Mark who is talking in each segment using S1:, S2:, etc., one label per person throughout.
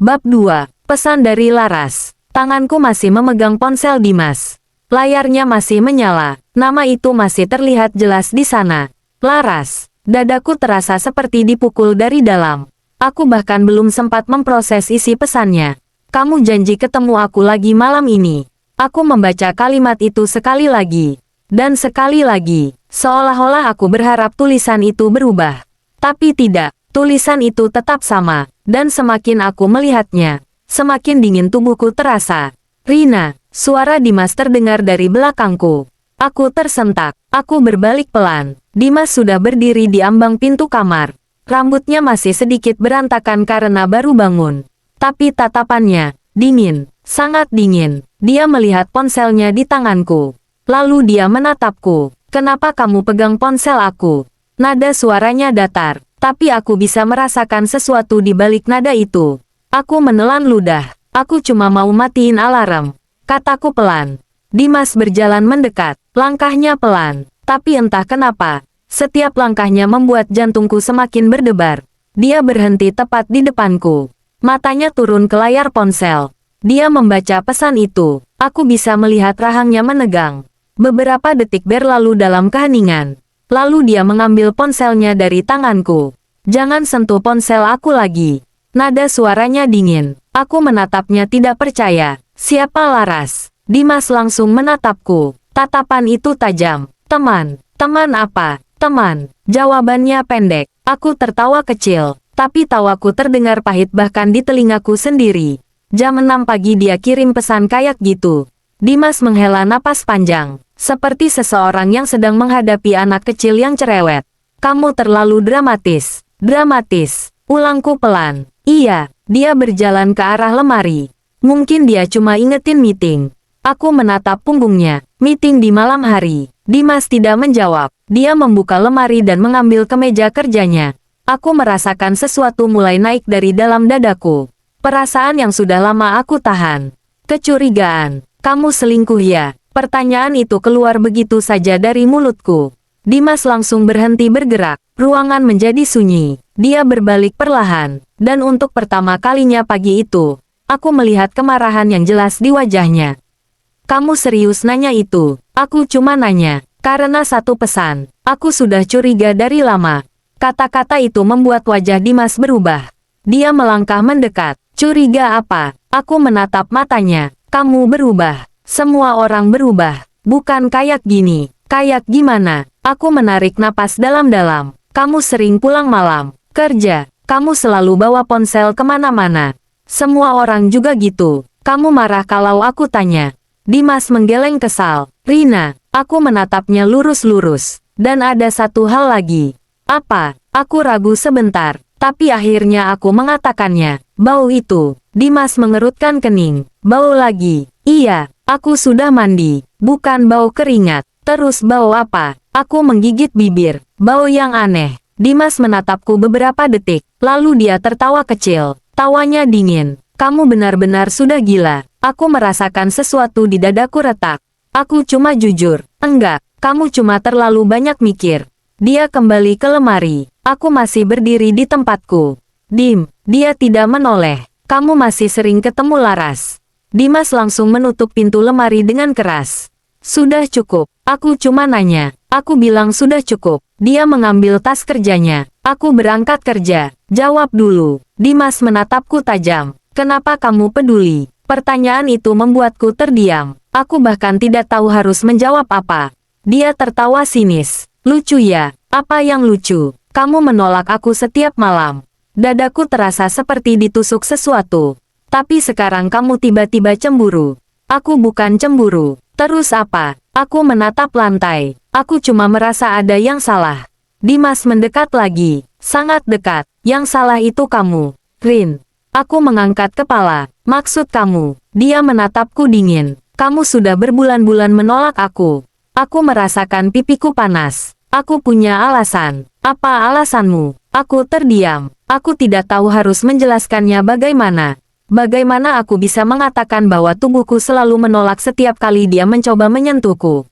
S1: Bab 2. Pesan dari Laras. Tanganku masih memegang ponsel Dimas. Layarnya masih menyala. Nama itu masih terlihat jelas di sana. Laras. Dadaku terasa seperti dipukul dari dalam. Aku bahkan belum sempat memproses isi pesannya. Kamu janji ketemu aku lagi malam ini. Aku membaca kalimat itu sekali lagi. Dan sekali lagi. Seolah-olah aku berharap tulisan itu berubah. Tapi tidak. Tulisan itu tetap sama, dan semakin aku melihatnya, semakin dingin tubuhku terasa. Rina, suara Dimas terdengar dari belakangku. Aku tersentak, aku berbalik pelan. Dimas sudah berdiri di ambang pintu kamar. Rambutnya masih sedikit berantakan karena baru bangun. Tapi tatapannya, dingin, sangat dingin. Dia melihat ponselnya di tanganku. Lalu dia menatapku. Kenapa kamu pegang ponsel aku? Nada suaranya datar. Tapi aku bisa merasakan sesuatu di balik nada itu. Aku menelan ludah. Aku cuma mau matiin alarm. Kataku pelan. Dimas berjalan mendekat. Langkahnya pelan. Tapi entah kenapa, setiap langkahnya membuat jantungku semakin berdebar. Dia berhenti tepat di depanku. Matanya turun ke layar ponsel. Dia membaca pesan itu. Aku bisa melihat rahangnya menegang. Beberapa detik berlalu dalam keheningan. Lalu dia mengambil ponselnya dari tanganku. Jangan sentuh ponsel aku lagi. Nada suaranya dingin. Aku menatapnya tidak percaya. Siapa Laras? Dimas langsung menatapku. Tatapan itu tajam. Teman. Teman apa? Teman. Jawabannya pendek. Aku tertawa kecil. Tapi tawaku terdengar pahit bahkan di telingaku sendiri. Jam 6 pagi dia kirim pesan kayak gitu. Dimas menghela napas panjang. Seperti seseorang yang sedang menghadapi anak kecil yang cerewet. Kamu terlalu dramatis. Dramatis. Ulangku pelan. Iya, dia berjalan ke arah lemari. Mungkin dia cuma ingetin meeting. Aku menatap punggungnya. Meeting di malam hari. Dimas tidak menjawab. Dia membuka lemari dan mengambil kemeja kerjanya. Aku merasakan sesuatu mulai naik dari dalam dadaku. Perasaan yang sudah lama aku tahan. Kecurigaan. Kamu selingkuh ya? Pertanyaan itu keluar begitu saja dari mulutku. Dimas langsung berhenti bergerak. Ruangan menjadi sunyi. Dia berbalik perlahan. Dan untuk pertama kalinya pagi itu, aku melihat kemarahan yang jelas di wajahnya. Kamu serius nanya itu? Aku cuma nanya. Karena satu pesan. Aku sudah curiga dari lama. Kata-kata itu membuat wajah Dimas berubah. Dia melangkah mendekat. Curiga apa? Aku menatap matanya. Kamu berubah. Semua orang berubah. Bukan kayak gini. Kayak gimana? Aku menarik napas dalam-dalam. Kamu sering pulang malam. Kerja. Kamu selalu bawa ponsel kemana-mana. Semua orang juga gitu. Kamu marah kalau aku tanya. Dimas menggeleng kesal. Rina. Aku menatapnya lurus-lurus. Dan ada satu hal lagi. Apa? Aku ragu sebentar. Tapi akhirnya aku mengatakannya. Bau itu. Dimas mengerutkan kening. Bau lagi. Iya. Aku sudah mandi. Bukan bau keringat. Terus bau apa? Aku menggigit bibir. Bau yang aneh. Dimas menatapku beberapa detik. Lalu dia tertawa kecil. Tawanya dingin. Kamu benar-benar sudah gila. Aku merasakan sesuatu di dadaku retak. Aku cuma jujur. Enggak. Kamu cuma terlalu banyak mikir. Dia kembali ke lemari. Aku masih berdiri di tempatku. Dia tidak menoleh. Kamu masih sering ketemu Laras. Dimas langsung menutup pintu lemari dengan keras. Sudah cukup. Aku cuma nanya. Aku bilang sudah cukup. Dia mengambil tas kerjanya. Aku berangkat kerja. Jawab dulu. Dimas menatapku tajam. Kenapa kamu peduli? Pertanyaan itu membuatku terdiam. Aku bahkan tidak tahu harus menjawab apa. Dia tertawa sinis. Lucu ya? Apa yang lucu? Kamu menolak aku setiap malam. Dadaku terasa seperti ditusuk sesuatu. Tapi sekarang kamu tiba-tiba cemburu. Aku bukan cemburu. Terus apa? Aku menatap lantai. Aku cuma merasa ada yang salah. Dimas mendekat lagi. Sangat dekat. Yang salah itu kamu. Rin. Aku mengangkat kepala. Maksud kamu? Dia menatapku dingin. Kamu sudah berbulan-bulan menolak aku. Aku merasakan pipiku panas. Aku punya alasan. Apa alasanmu? Aku terdiam. Aku tidak tahu harus menjelaskannya bagaimana. Bagaimana aku bisa mengatakan bahwa tubuhku selalu menolak setiap kali dia mencoba menyentuhku?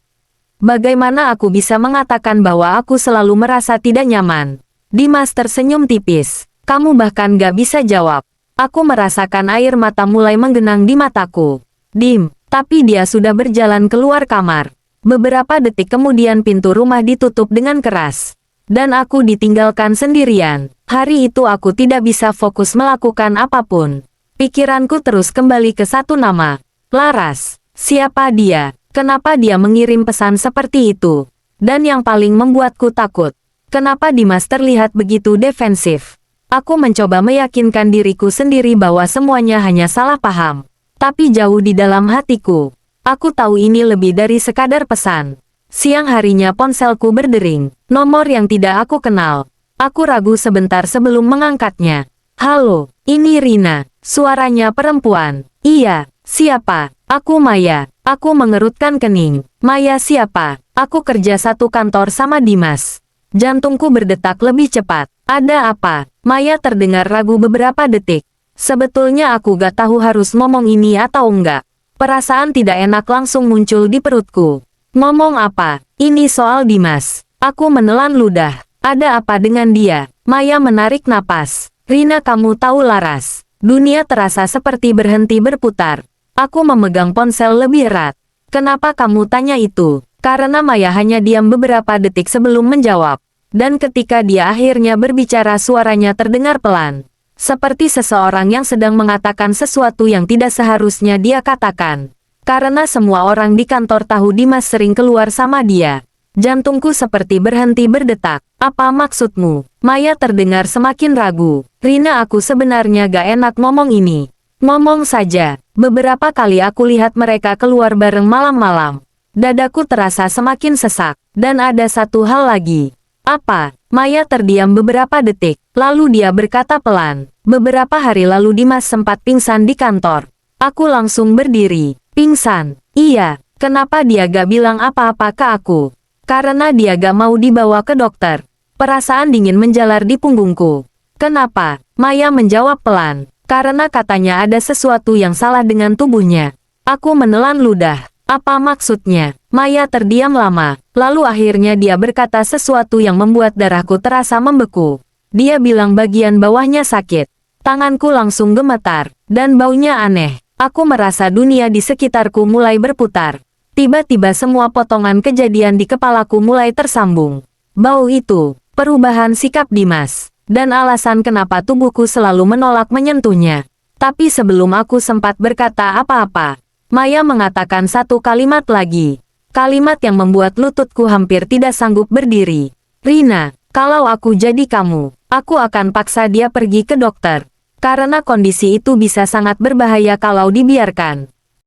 S1: Bagaimana aku bisa mengatakan bahwa aku selalu merasa tidak nyaman? Dimas tersenyum tipis. Kamu bahkan gak bisa jawab. Aku merasakan air mata mulai menggenang di mataku. Dim, tapi dia sudah berjalan keluar kamar. Beberapa detik kemudian pintu rumah ditutup dengan keras. Dan aku ditinggalkan sendirian. Hari itu aku tidak bisa fokus melakukan apapun. Pikiranku terus kembali ke satu nama. Laras. Siapa dia? Kenapa dia mengirim pesan seperti itu? Dan yang paling membuatku takut, kenapa Dimas terlihat begitu defensif? Aku mencoba meyakinkan diriku sendiri bahwa semuanya hanya salah paham. Tapi jauh di dalam hatiku, aku tahu ini lebih dari sekadar pesan. Siang harinya ponselku berdering, nomor yang tidak aku kenal. Aku ragu sebentar sebelum mengangkatnya. Halo, ini Rina, suaranya perempuan. Iya, siapa? Aku Maya. Aku mengerutkan kening. Maya siapa? Aku kerja satu kantor sama Dimas. Jantungku berdetak lebih cepat. Ada apa? Maya terdengar ragu beberapa detik. Sebetulnya aku gak tahu harus ngomong ini atau enggak. Perasaan tidak enak langsung muncul di perutku. Ngomong apa? Ini soal Dimas. Aku menelan ludah. Ada apa dengan dia? Maya menarik napas. Rina, kamu tahu Laras. Dunia terasa seperti berhenti berputar. Aku memegang ponsel lebih erat. Kenapa kamu tanya itu? Karena Maya hanya diam beberapa detik sebelum menjawab. Dan ketika dia akhirnya berbicara suaranya terdengar pelan. Seperti seseorang yang sedang mengatakan sesuatu yang tidak seharusnya dia katakan. Karena semua orang di kantor tahu Dimas sering keluar sama dia. Jantungku seperti berhenti berdetak. Apa maksudmu? Maya terdengar semakin ragu. Rina, aku sebenarnya gak enak ngomong ini. Ngomong saja. Beberapa kali aku lihat mereka keluar bareng malam-malam. Dadaku terasa semakin sesak. Dan ada satu hal lagi. Apa? Maya terdiam beberapa detik. Lalu dia berkata pelan. Beberapa hari lalu Dimas sempat pingsan di kantor. Aku langsung berdiri. Pingsan? Iya. Kenapa dia gak bilang apa-apa ke aku? Karena dia gak mau dibawa ke dokter. Perasaan dingin menjalar di punggungku. Kenapa? Maya menjawab pelan. Karena katanya ada sesuatu yang salah dengan tubuhnya. Aku menelan ludah. Apa maksudnya? Maya terdiam lama. Lalu akhirnya dia berkata sesuatu yang membuat darahku terasa membeku. Dia bilang bagian bawahnya sakit. Tanganku langsung gemetar. Dan baunya aneh. Aku merasa dunia di sekitarku mulai berputar. Tiba-tiba semua potongan kejadian di kepalaku mulai tersambung. Bau itu, perubahan sikap Dimas. Dan alasan kenapa tubuhku selalu menolak menyentuhnya. Tapi sebelum aku sempat berkata apa-apa, Maya mengatakan satu kalimat lagi. Kalimat yang membuat lututku hampir tidak sanggup berdiri. Rina, kalau aku jadi kamu, aku akan paksa dia pergi ke dokter. Karena kondisi itu bisa sangat berbahaya kalau dibiarkan.